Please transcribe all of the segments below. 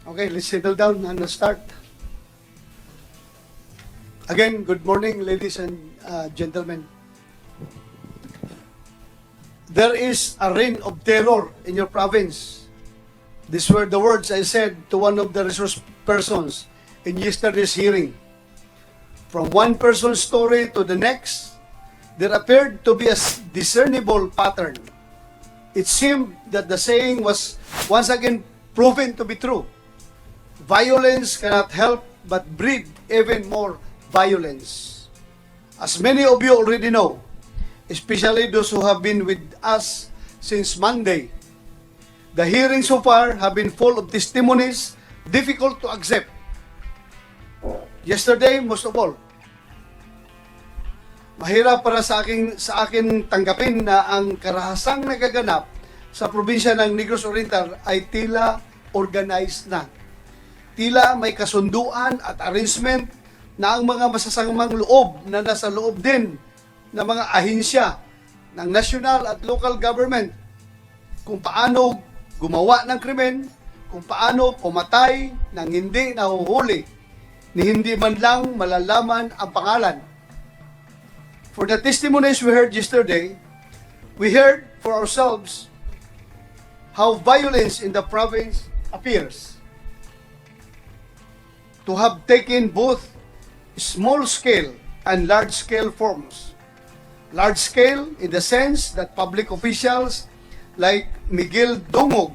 Okay, let's settle down and let's start. Again, good morning, ladies and gentlemen. There is a reign of terror in your province. These were the words I said to one of the resource persons in yesterday's hearing. From one person's story to the next, there appeared to be a discernible pattern. It seemed that the saying was once again proven to be true. Violence cannot help but breed even more violence. As many of you already know, especially those who have been with us since Monday, the hearings so far have been full of testimonies difficult to accept. Yesterday, most of all, mahirap para sa akin tanggapin na ang karahasang nagaganap sa probinsya ng Negros Oriental ay tila organized na. Tila may kasunduan at arrangement na ang mga masasamang loob na nasa loob din ng mga ahensya ng national at local government kung paano gumawa ng krimen, kung paano pumatay ng hindi nahuhuli ni hindi man lang malalaman ang pangalan. For the testimonies we heard yesterday, we heard for ourselves how violence in the province appears to have taken both small-scale and large-scale forms. Large-scale in the sense that public officials like Miguel Dongog,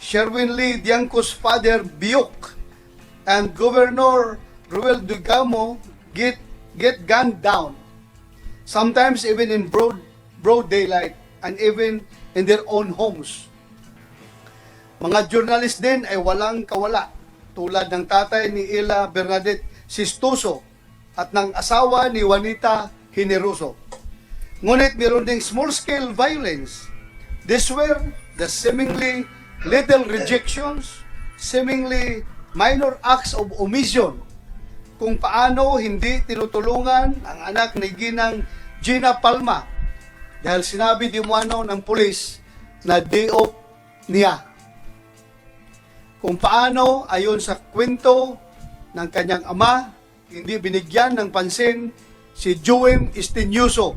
Sherwin Lee Diangco's father Biok, and Governor Ruel Dugamo get gunned down, sometimes even in broad daylight and even in their own homes. Mga journalist din ay walang kawala, tulad ng tatay ni Ella Bernadette Sistoso at ng asawa ni Juanita Generoso. Ngunit meron ding small-scale violence. These were the seemingly little rejections, seemingly minor acts of omission, kung paano hindi tinutulungan ang anak ni Ginang Gina Palma dahil sinabi di umano ng pulis na day off niya. Kung paano, ayon sa kwento ng kanyang ama, hindi binigyan ng pansin si Joem Istinyoso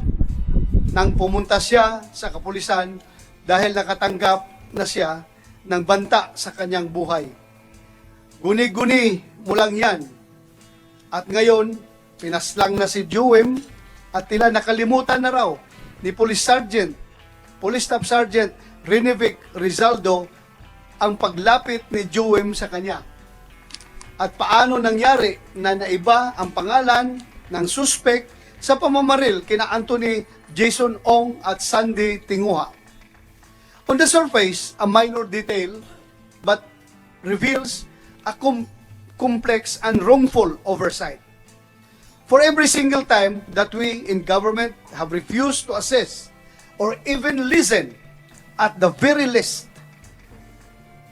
nang pumunta siya sa kapulisan dahil nakatanggap na siya ng banta sa kanyang buhay. Guni-guni mo lang yan. At ngayon, pinaslang na si Joem at tila nakalimutan na raw ni Police Staff Sergeant Renevic Rizaldo ang paglapit ni Joem sa kanya. At paano nangyari na naiba ang pangalan ng suspect sa pamamaril kina Anthony Jason Ong at Sandy Tinguha. On the surface, a minor detail but reveals a complex and wrongful oversight. For every single time that we in government have refused to assess or even listen, at the very least,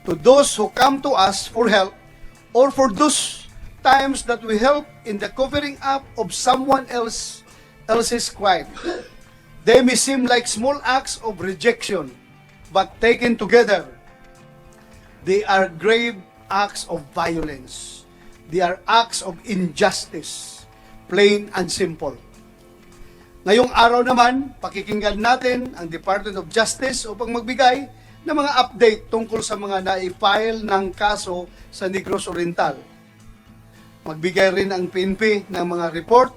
to those who come to us for help, or for those times that we help in the covering up of someone else's crime. They may seem like small acts of rejection, but taken together, they are grave acts of violence. They are acts of injustice, plain and simple. Ngayong araw naman, pakikinggan natin ang Department of Justice upang magbigay ng mga update tungkol sa mga na-file ng kaso sa Negros Oriental. Magbigay rin ang PNP ng mga report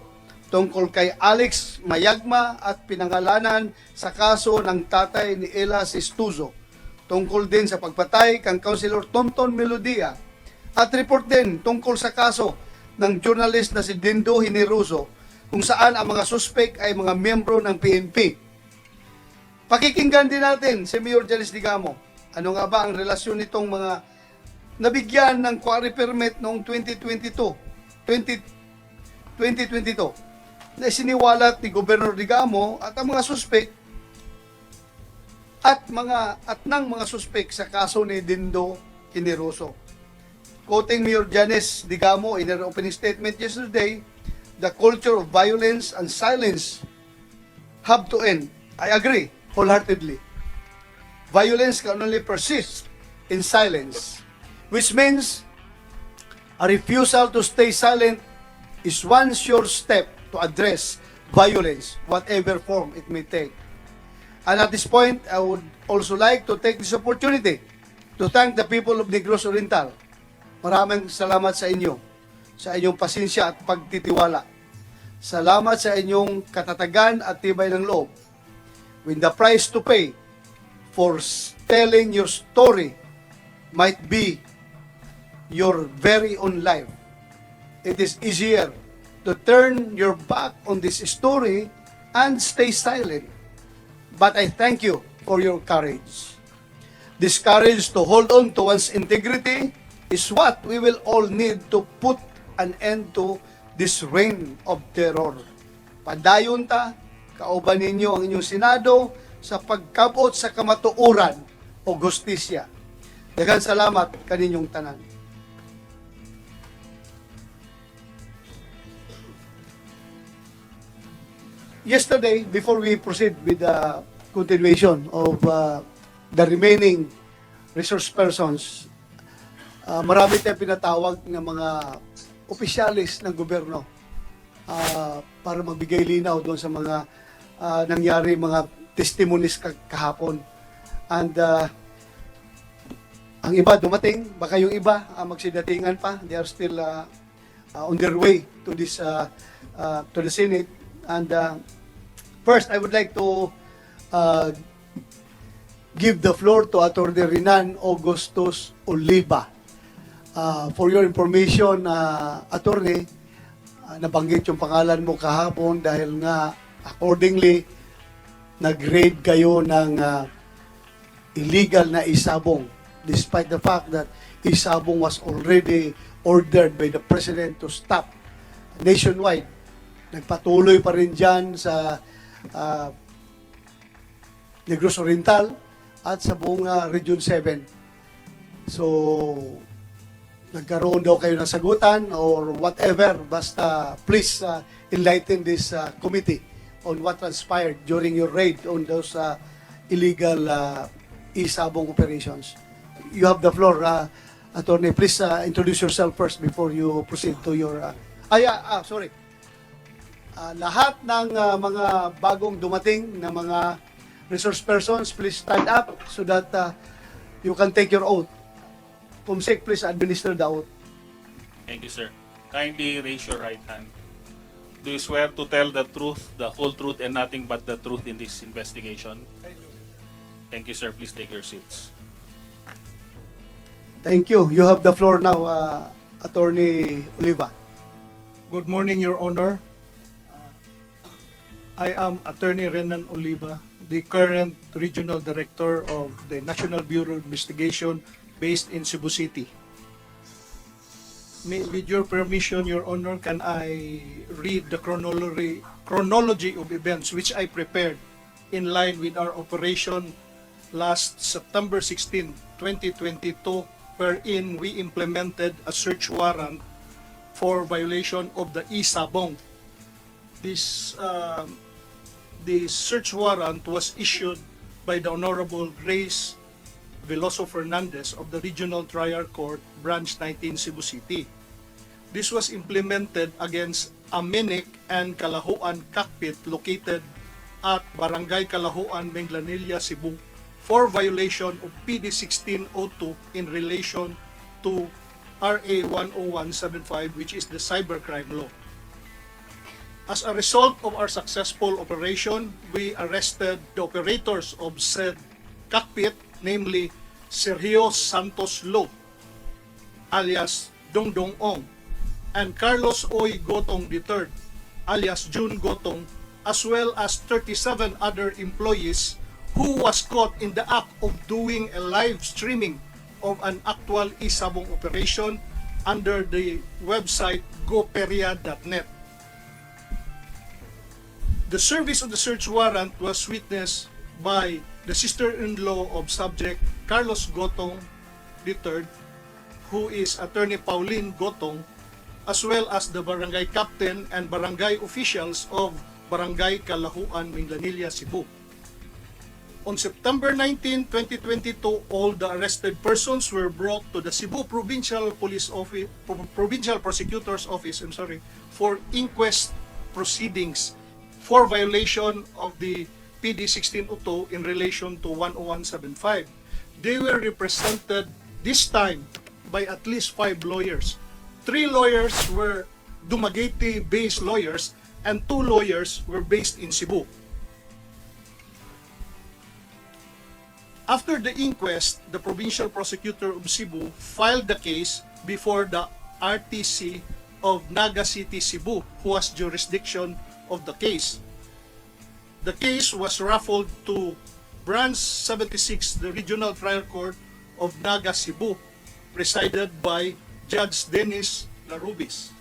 tungkol kay Alex Mayagma at pinangalanan sa kaso ng tatay ni Ella Sistoso, tungkol din sa pagpatay kang Councilor Tonton Melodia, at report din tungkol sa kaso ng journalist na si Dindo Generoso, kung saan ang mga suspect ay mga miyembro ng PNP. Pakikinggan din natin si Mayor Janice Digamo. Ano nga ba ang relasyon nitong mga nabigyan ng quarry permit noong 2022 na isiniwalat ni Governor Digamo at ang mga suspect at ng mga suspect sa kaso ni Dindo Generoso. Quoting Mayor Janice Digamo in her opening statement yesterday, the culture of violence and silence have to end. I agree wholeheartedly. Violence can only persist in silence, which means A refusal to stay silent is one sure step to address violence, whatever form it may take. And at this point, I would also like to take this opportunity to thank the people of Negros Oriental. Maraming salamat sa inyo, sa inyong pasensya at pagtitiwala. Salamat sa inyong katatagan at tibay ng loob. When the price to pay for telling your story might be your very own life, it is easier to turn your back on this story and stay silent. But I thank you for your courage. This courage to hold on to one's integrity is what we will all need to put an end to this reign of terror. Padayon ta, kauban ninyo ang inyong Senado sa pagkabot sa kamatuoran o justisya. Daghang salamat kaninyong tanan. Yesterday, before we proceed with the continuation of the remaining resource persons, marami tayong pinatawag ng mga opisyalis ng gobyerno para magbigay linaw doon sa mga nangyari, mga testimonies kahapon. And ang iba dumating, baka yung iba magsidatingan pa. They are still on their way to this to the Senate. And first, I would like to give the floor to Atty. Renan Augustus Oliva. For your information, attorney, nabanggit yung pangalan mo kahapon dahil nga accordingly nag-raid kayo ng illegal na isabong despite the fact that isabong was already ordered by the President to stop nationwide. Nagpatuloy pa rin dyan sa Negros Oriental at sa buong Region 7. So, nagkaroon daw kayo ng sagutan or whatever, basta please enlighten this committee on what transpired during your raid on those illegal isabong operations. You have the floor, Attorney. Please introduce yourself first before you proceed to your... sorry. Lahat ng mga bagong dumating na mga resource persons, please stand up so that you can take your oath. Kumsik, please administer the oath. Thank you, sir. Kindly raise your right hand. Do you swear to tell the truth, the whole truth, and nothing but the truth in this investigation? Thank you, sir. Please take your seats. Thank you. You have the floor now, Attorney Oliva. Good morning, Your Honor. I am Attorney Renan Oliva, the current Regional Director of the National Bureau of Investigation based in Cebu City. With your permission, Your Honor, can I read the chronology of events which I prepared in line with our operation last September 16, 2022, wherein we implemented a search warrant for violation of the Sabong. The search warrant was issued by the Honorable Grace Veloso Fernandez of the Regional Trial Court, Branch 19, Cebu City. This was implemented against a Minik and Kalahuan cockpit located at Barangay Kalahuan, Minglanilla, Cebu for violation of PD 1602 in relation to RA 10175, which is the cybercrime law. As a result of our successful operation, we arrested the operators of said cockpit, namely Sergio Santos Lo, alias Dongdong Ong, and Carlos Oy Gotong III, alias June Gotong, as well as 37 other employees who was caught in the act of doing a live streaming of an actual isabong operation under the website goperia.net. The service of the search warrant was witnessed by the sister-in-law of subject Carlos Gotong III, who is Attorney Pauline Gotong, as well as the barangay captain and barangay officials of Barangay Kalahuan, Minglanilla, Cebu. On September 19, 2022, all the arrested persons were brought to the Cebu Provincial Police Office, Provincial Prosecutor's Office, for inquest proceedings for violation of the PD 1602 in relation to 10175. They were represented this time by at least 5 lawyers. 3 lawyers were Dumaguete-based lawyers and 2 lawyers were based in Cebu. After the inquest, the Provincial Prosecutor of Cebu filed the case before the RTC of Naga City, Cebu, who has jurisdiction of the case. The case was referred to Branch 76, the Regional Trial Court of Naga, Cebu, presided by Judge Dennis Larubis.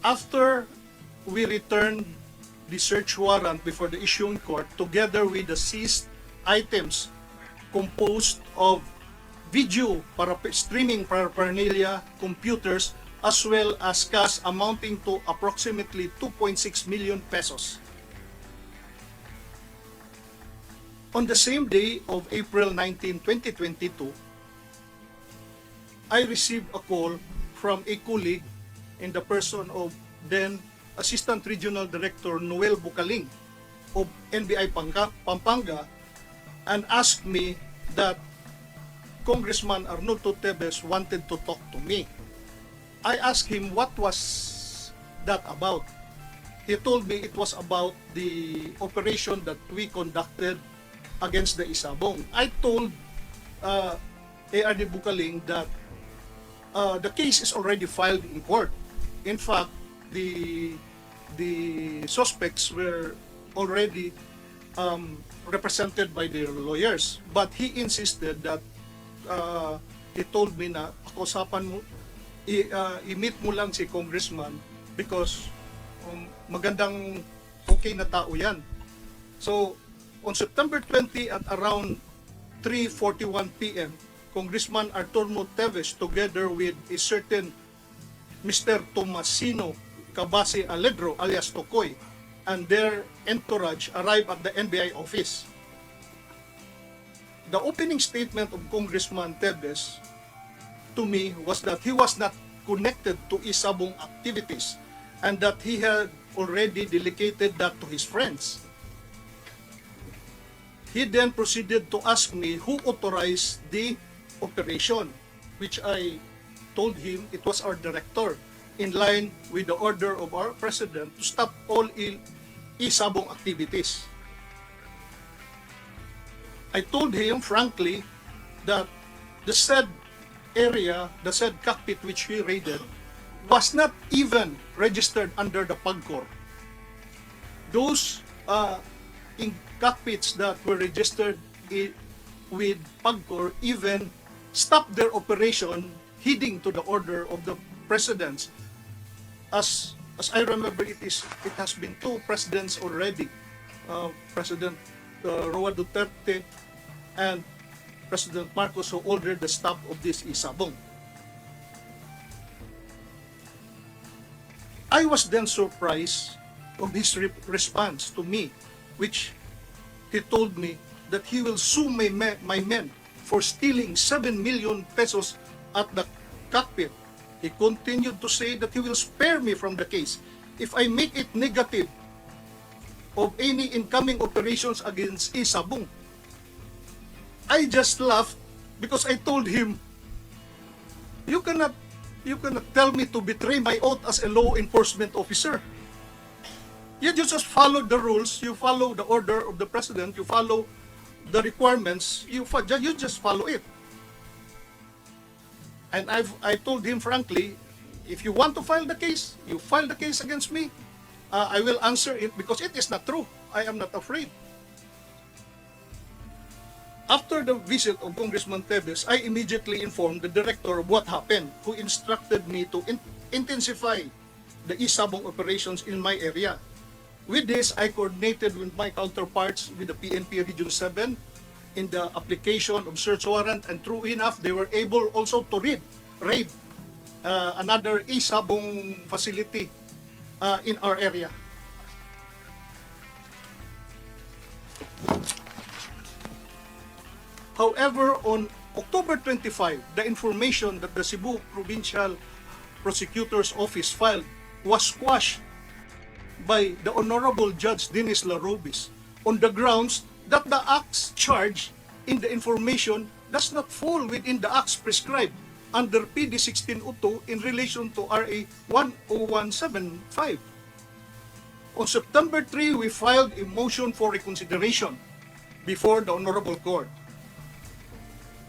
After we returned the search warrant before the issuing court, together with the seized items composed of video streaming paraphernalia, computers, as well as cash amounting to approximately 2.6 million pesos. On the same day of April 19, 2022, I received a call from a colleague in the person of then Assistant Regional Director Noel Bucaling of NBI Pampanga, and asked me that Congressman Arnoldo Tevez wanted to talk to me. I asked him what was that about. He told me it was about the operation that we conducted against the Sabong. I told ARD Bucaling that the case is already filed in court. In fact, the suspects were already represented by their lawyers, but he insisted that he told me na pag-usapan mo, i-meet mo lang si congressman because magandang okay na tao yan. So on September 20 at around 3:41 p.m., Congressman Arturo Tevez together with a certain Mr. Tomasino Cabase Aledro alias Tokoy and their entourage arrived at the NBI office. The opening statement of Congressman Tevez to me was that he was not connected to Sabong activities and that he had already delegated that to his friends. He then proceeded to ask me who authorized the operation, which I told him it was our director, in line with the order of our president to stop all Sabong activities. I told him frankly that the said area, the said cockpit which we raided, was not even registered under the PAGCOR. Those in cockpits that were registered with PAGCOR even stopped their operation heeding to the order of the presidents. As I remember, it has been 2 presidents already, President Roa Duterte and President Marcos, who ordered the stop of this Sabong. I was then surprised of his response to me, which he told me that he will sue my men for stealing 7 million pesos at the cockpit. He continued to say that he will spare me from the case if I make it negative of any incoming operations against Sabong. I just laughed because I told him, you cannot tell me to betray my oath as a law enforcement officer. You just follow the rules, you follow the order of the president, you follow the requirements, you just follow it. And I told him frankly, if you want to file the case, you file the case against me. I will answer it because it is not true. I am not afraid. After the visit of Congressman Tevez, I immediately informed the director of what happened, who instructed me to intensify the Sabong operations in my area. With this, I coordinated with my counterparts with the PNP Region 7 in the application of search warrant, and true enough, they were able also to raid another Sabong facility in our area. However, on October 25, the information that the Cebu Provincial Prosecutor's Office filed was quashed by the Honorable Judge Dennis Larobis on the grounds that the acts charged in the information does not fall within the acts prescribed under PD 1602 in relation to RA 10175. On September 3, we filed a motion for reconsideration before the Honorable Court,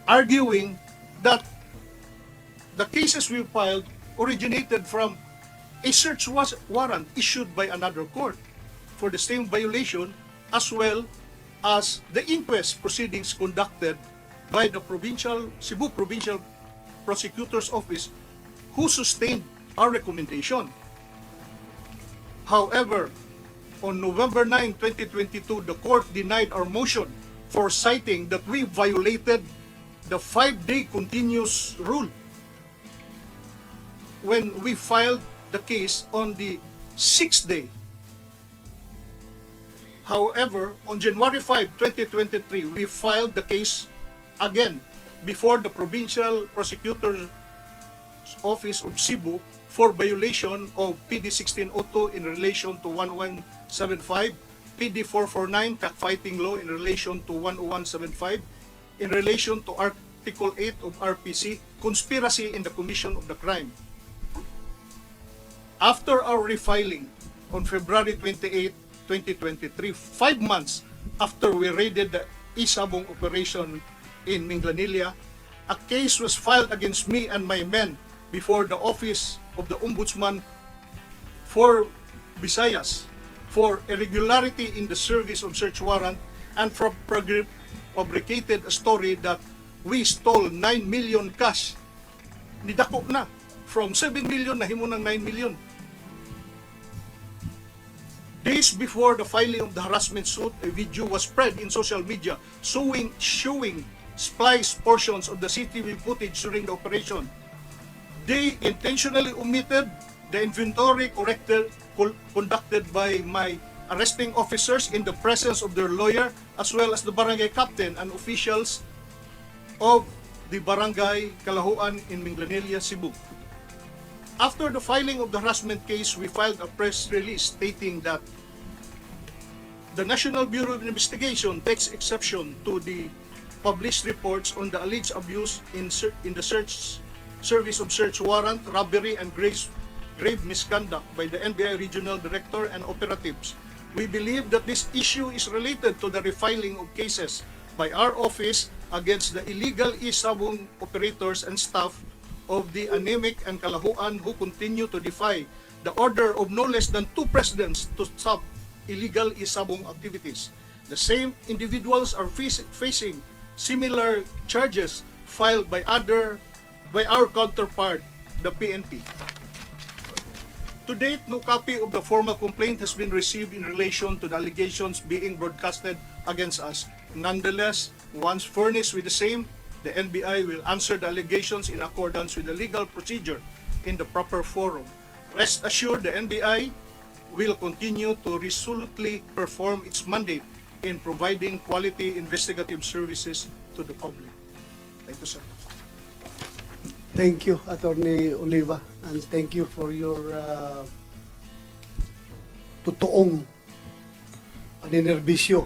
arguing that the cases we filed originated from a search warrant issued by another court for the same violation, as well as the inquest proceedings conducted by the Cebu Provincial Prosecutor's Office, who sustained our recommendation. However, on November 9, 2022, the court denied our motion for citing that we violated the 5-day continuous rule when we filed the case on the 6th day. However, on January 5, 2023, we filed the case again before the Provincial Prosecutor's Office of Cebu for violation of PD 1602 in relation to 1175, PD 449 cockfighting law in relation to 10175, in relation to Article 8 of RPC, conspiracy in the commission of the crime. After our refiling on February 28, 2023, 5 months after we raided the Sabong operation in Minglanilla, a case was filed against me and my men before the Office of the Ombudsman for Visayas for irregularity in the service of search warrant and fabricated a story that we stole 9 million cash. Nidako na. From 7 million, nahimo ng 9 million. Days before the filing of the harassment suit, a video was spread in social media showing spliced portions of the CCTV footage during the operation. They intentionally omitted the inventory conducted by my arresting officers in the presence of their lawyer, as well as the barangay captain and officials of the barangay Kalahuan in Minglanilla, Cebu. After the filing of the harassment case, we filed a press release stating that the National Bureau of Investigation takes exception to the published reports on the alleged abuse in the service of search warrant, robbery, and grave misconduct by the NBI Regional Director and operatives. We believe that this issue is related to the refiling of cases by our office against the illegal Sabong operators and staff of the Anemic and Kalahuan who continue to defy the order of no less than 2 presidents to stop illegal Sabong activities. The same individuals are facing similar charges filed by our counterpart, the PNP. To date, no copy of the formal complaint has been received in relation to the allegations being broadcasted against us. Nonetheless, once furnished with the same, the NBI will answer the allegations in accordance with the legal procedure in the proper forum. Rest assured, the NBI will continue to resolutely perform its mandate in providing quality investigative services to the public. Thank you, sir. Thank you, Attorney Oliva, and thank you for your totoong paninerbisyo